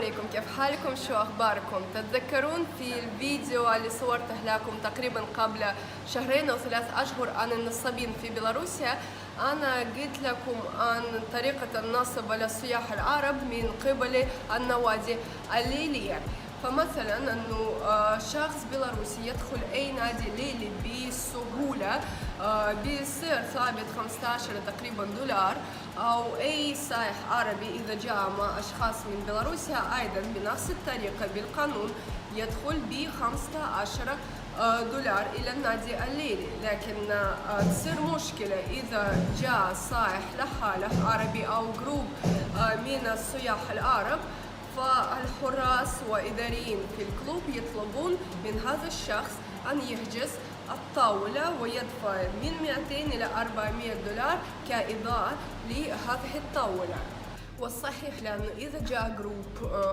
عليكم، كيف حالكم؟ شو أخباركم؟ تتذكرون في الفيديو اللي صورته لكم تقريبا قبل شهرين أو 3 أشهر عن النصابين في بيلاروسيا؟ أنا قلت لكم عن طريقة النصب على السياح العرب من قبل النوادي الليلية. فمثلا انه شخص بيلاروسي يدخل اي نادي ليلي بسهوله بسعر ثابت 15 تقريبا دولار، او اي سائح عربي اذا جاء مع اشخاص من بيلاروسيا ايضا بنفس الطريقه بالقانون يدخل ب 15 دولار الى النادي الليلي. لكن تصير مشكله اذا جاء سائح لحاله عربي او جروب من السياح العرب، فالحراس وإداريين في الكلوب يطلبون من هذا الشخص أن يحجز الطاولة ويدفع من 200 إلى 400 دولار كإيضاح لهذه الطاولة. والصحيح لأنه إذا جاء جروب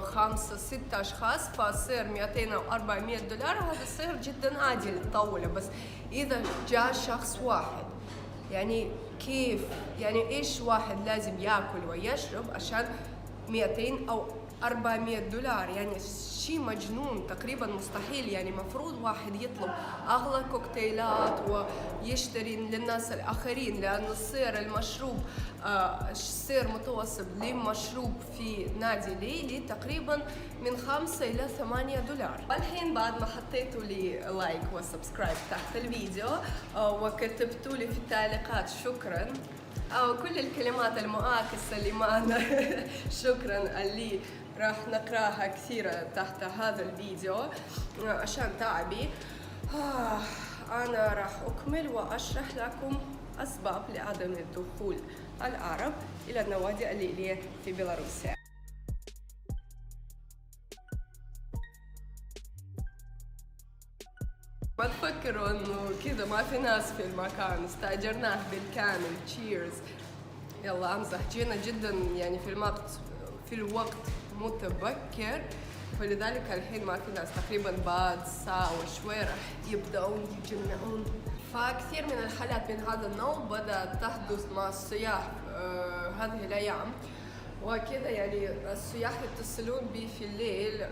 5-6 أشخاص فصير 200 أو 400 دولار، هذا صير جدا عادي للطاولة. بس إذا جاء شخص واحد، يعني كيف؟ يعني إيش واحد لازم يأكل ويشرب عشان 200 أو 400 دولار؟ يعني شيء مجنون، تقريبا مستحيل. يعني مفروض واحد يطلب أغلى كوكتيلات ويشتري للناس الآخرين، لأنه السعر المشروب سعر متوسط لمشروب في نادي ليلي تقريبا من 5 إلى 8 دولار. والحين بعد ما حطيتوا لي لايك وسبسكرايب تحت الفيديو وكتبتوا لي في التعليقات شكرا، أو كل الكلمات المعاكسة اللي معنا شكرا اللي راح نقراها كثيرة تحت هذا الفيديو عشان تعبي. أنا راح أكمل وأشرح لكم أسباب لعدم الدخول العرب إلى النوادي الليلية في بيلاروسيا. ما تفكروا انه كذا ما في ناس في المكان، استأجرناه بالكامل. تشيرز. يلا امزح، جينا جدا يعني في الوقت متبكر، فلذلك الحين ما في ناس. تقريبا بعد ساعة وشوي راح يبدأون يجمعون. فكثير من الحالات من هذا النوع بدأت تحدث مع السياح هذه الأيام، وكذا يعني السياح يتصلون بي في الليل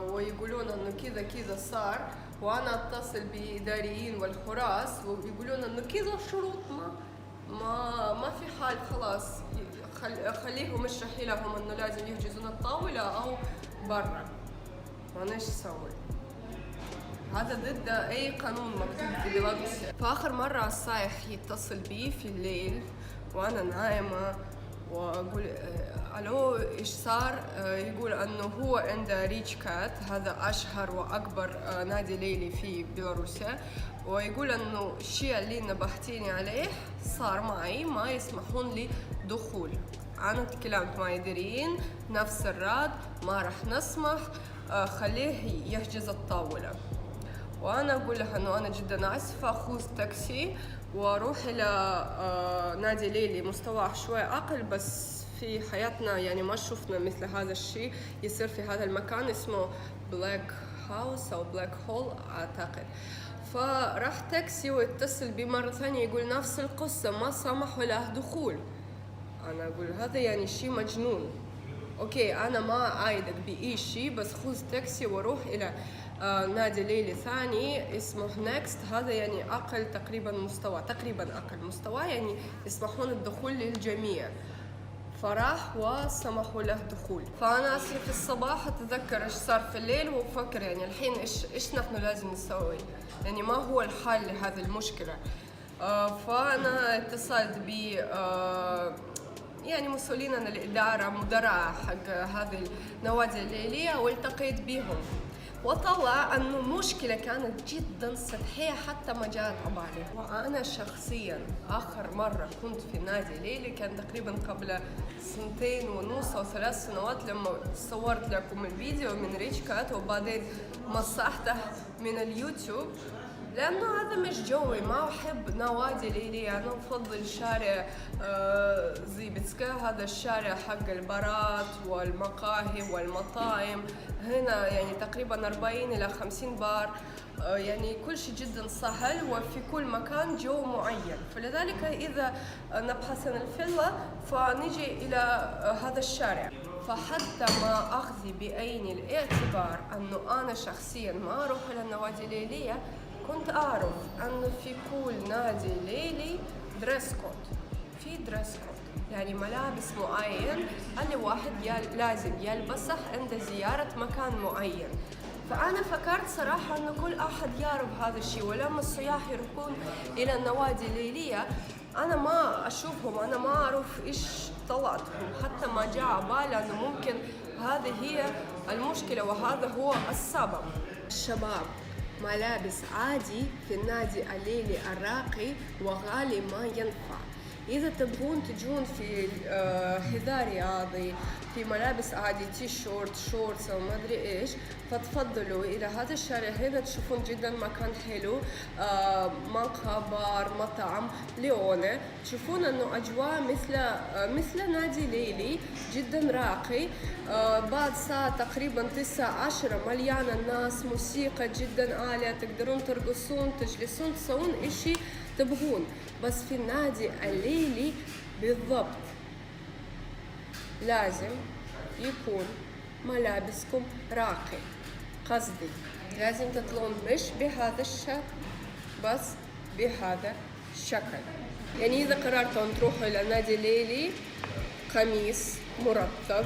ويقولون انه كذا كذا صار، وانا اتصل بإداريين والحراس ويقولون انه كذا شروط ما في حال، خلاص خليهم اشرحي لهم انه لازم يحجزون الطاولة او برا. ما ايش اسوي؟ هذا ضد اي قانون مكتوب في بيلاروسيا. فاخر مرة السائح يتصل بي في الليل وانا نايمة واقول الو ايش صار؟ يقول انه هو عند ريتش كات، هذا اشهر واكبر نادي ليلي في بيلاروسيا، ويقول انه الشيء اللي نبهتيني عليه صار معي، ما يسمحون لي دخول. انا تكلمت مع إداريين نفس الرد، ما راح نسمح، خليه يحجز الطاولة. وانا اقول له انه انا جدا اسفة، خذ تاكسي واروح الى نادي ليلي مستواه شوي اقل. بس في حياتنا يعني ما شفنا مثل هذا الشيء يصير في هذا المكان، اسمه بلاك هاوس او بلاك هول اعتقد. فراح تاكسي واتصل بي مرة ثانية يقول نفس القصة، ما سمحوا له دخول. انا اقول هذا يعني شيء مجنون. اوكي انا ما اعايدك باي شيء، بس خذ تاكسي وروح الى نادي ليلي ثاني اسمه نيكست، هذا يعني اقل تقريبا مستوى يعني يسمحون الدخول للجميع. فراح وسمحوا له دخول. فانا اصحي في الصباح اتذكر ايش صار في الليل وفكر يعني الحين ايش نحن لازم نسوي، يعني ما هو الحل لهذه المشكلة. فانا اتصلت ب يعني مسؤولين عن الإدارة، مدراء حق هذه النوادي الليلية، والتقيت بهم وطلع أنه المشكلة كانت جدا سطحية حتى ما جاءت عبالي. وأنا شخصيا آخر مرة كنت في نادي ليلي كان تقريبا قبل 2.5 أو 3 سنوات، لما صورت لكم الفيديو من ريتش كات وبعدين مسحته من اليوتيوب، لأنه هذا مش جوي. ما أحب نوادي ليلي، أنا أفضل شارع زيبتسكا، هذا الشارع حق البارات والمقاهي والمطاعم. هنا يعني تقريبا 40 إلى 50 بار، يعني كل شيء جدا سهل وفي كل مكان جو معين. فلذلك إذا نبحث عن الفيلا فنجي إلى هذا الشارع. فحتى ما أخذي بعين الاعتبار أنه أنا شخصيا ما أروح إلى النوادي الليلية، كنت أعرف أنه في كل نادي ليلي دريس كود، في دريس كود يعني ملابس معين اللي واحد لازم يلبسه عند زيارة مكان معين. فأنا فكرت صراحة أنه كل أحد يعرف هذا الشيء، ولما السياح يروحون إلى النوادي الليلية أنا ما أشوفهم، أنا ما أعرف إيش طلعتهم، حتى ما جاء على بالي أنه ممكن هذه هي المشكلة وهذا هو السبب. الشباب ملابس عادي في النادي الليلي الراقي وغالي ما ينفع. إذا تبغون تجون في حذاء رياضي، في ملابس عادي تي شورت شورتس أو ما أدري إيش، فتفضلوا إلى هذا الشارع هنا تشوفون جدا مكان حلو، مقهى بار مطعم ليونة، تشوفون إنه أجواء مثل نادي ليلي جدا راقي. بعد ساعة تقريبا 9-10 مليانة الناس، موسيقى جدا عالية، تقدرون ترقصون تجلسون تسوون إشي تبغون. بس في النادي الليلي بالضبط لازم يكون ملابسكم راقي، قصدي لازم تطلعون مش بهذا الشكل بس بهذا الشكل. يعني إذا قررتوا تروحوا إلى نادي ليلي قميص مرتب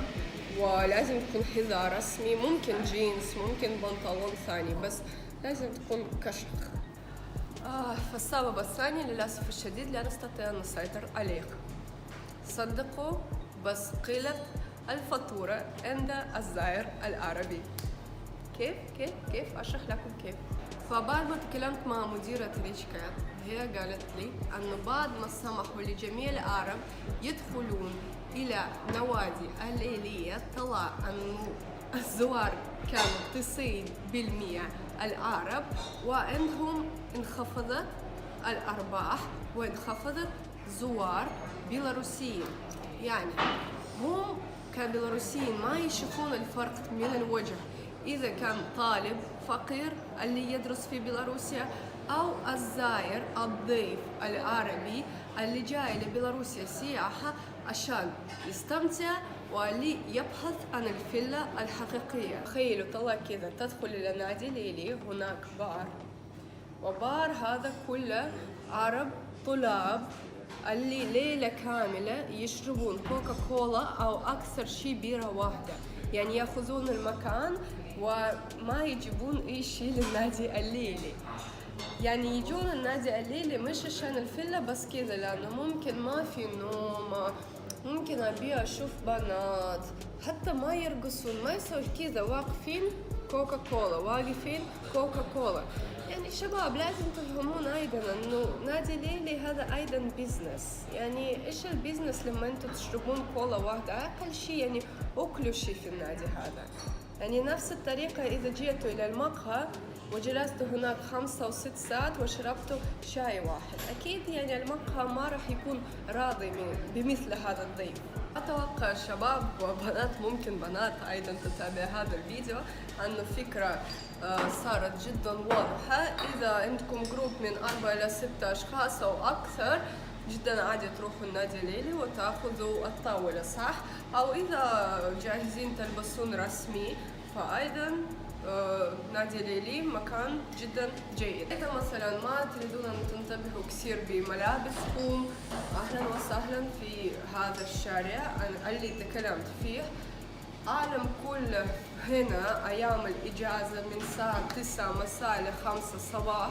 ولازم يكون حذاء رسمي، ممكن جينز ممكن بنطلون ثاني، بس لازم تكون كشخ. فالسبب الثاني للأسف الشديد لا نستطيع أن نسيطر عليه. صدقوا بس قلة الفاتورة عند الزائر العربي. كيف أشرح لكم كيف. فبعد ما تكلمت مع مديرة الإشكال هي قالت لي أنه بعد ما سمحوا لجميع العرب يدخلون إلى نوادي الليلية، طلع أنه الزوار كانوا 90% العرب، وعندهم انخفضت الأرباح وانخفضت زوار بيلاروسيين. يعني هم كبيلاروسيين ما يشوفون الفرق من الوجه إذا كان طالب فقير اللي يدرس في بيلاروسيا أو الزائر الضيف العربي اللي جاي لبيلاروسيا سياحة عشان يستمتع واللي يبحث عن الفيلا الحقيقية. تخيلوا طلع كذا تدخل إلى نادي ليلي، هناك بار، وبار هذا كله عرب طلاب اللي ليلة كاملة يشربون كوكا كولا أو أكثر شي بيرة واحدة، يعني يأخذون المكان وما يجيبون أي شي للنادي الليلي. يعني يجون النادي الليلي مش عشان الفيلا بس كذا، لأنه ممكن ما في نوم، ممكن أبي أشوف بنات حتى ما يرقصون، ما يسوي كذا، واقفين كوكا كولا واقفين كوكا كولا. يعني شباب لازم تفهمون أيضا أنه نادي ليلي هذا أيضا بيزنس. يعني إيش البيزنس لما أنتوا تشربون كولا واحدة؟ أقل شيء يعني أكلوا شيء في النادي هذا. يعني نفس الطريقة إذا جيتوا إلى المقهى وجلستوا هناك 5 و6 ساعات وشربتوا شاي واحد، أكيد يعني المقهى ما راح يكون راضي بمثل هذا الضيف. أتوقع شباب وبنات، ممكن بنات أيضا تتابع هذا الفيديو، أنه فكرة صارت جدا واضحة. إذا عندكم جروب من 4 إلى 6 أشخاص أو أكثر، جدا عادي تروحوا النادي الليلي وتأخذوا الطاولة، صح؟ أو إذا جاهزين تلبسون رسمي فأيضا نادي ليلي مكان جدا جيد. إذا مثلا ما تريدون أن تنتبهوا كثير بملابسكم، أهلا وسهلا في هذا الشارع اللي تكلمت فيه. أعلم كله هنا أيام الإجازة من الساعة 9 مساء ل 5 صباح.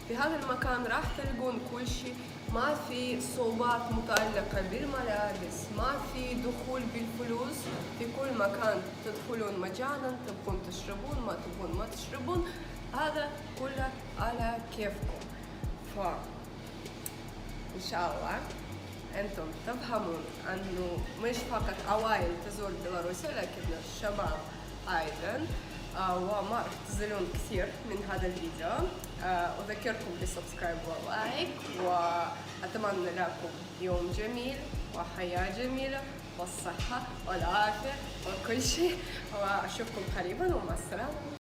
في هذا المكان راح تلقون كل شيء، ما في صعوبات متعلقة بالملابس، ما في دخول بالفلوس، في كل مكان تدخلون مجانا، تبغون تشربون ما تبغون ما تشربون، هذا كله على كيفكم. إن شاء الله أنتم تفهمون أنه مش فقط عوائل تزور بيلاروسيا لكن الشباب أيضا، وما راح تزعلون كثير من هذا الفيديو. أذكركم بالسبسكرايب واللايك، وأتمنى لكم يوم جميل وحياة جميلة والصحة والعافية وكل شيء، وأشوفكم قريبا ومع السلامة.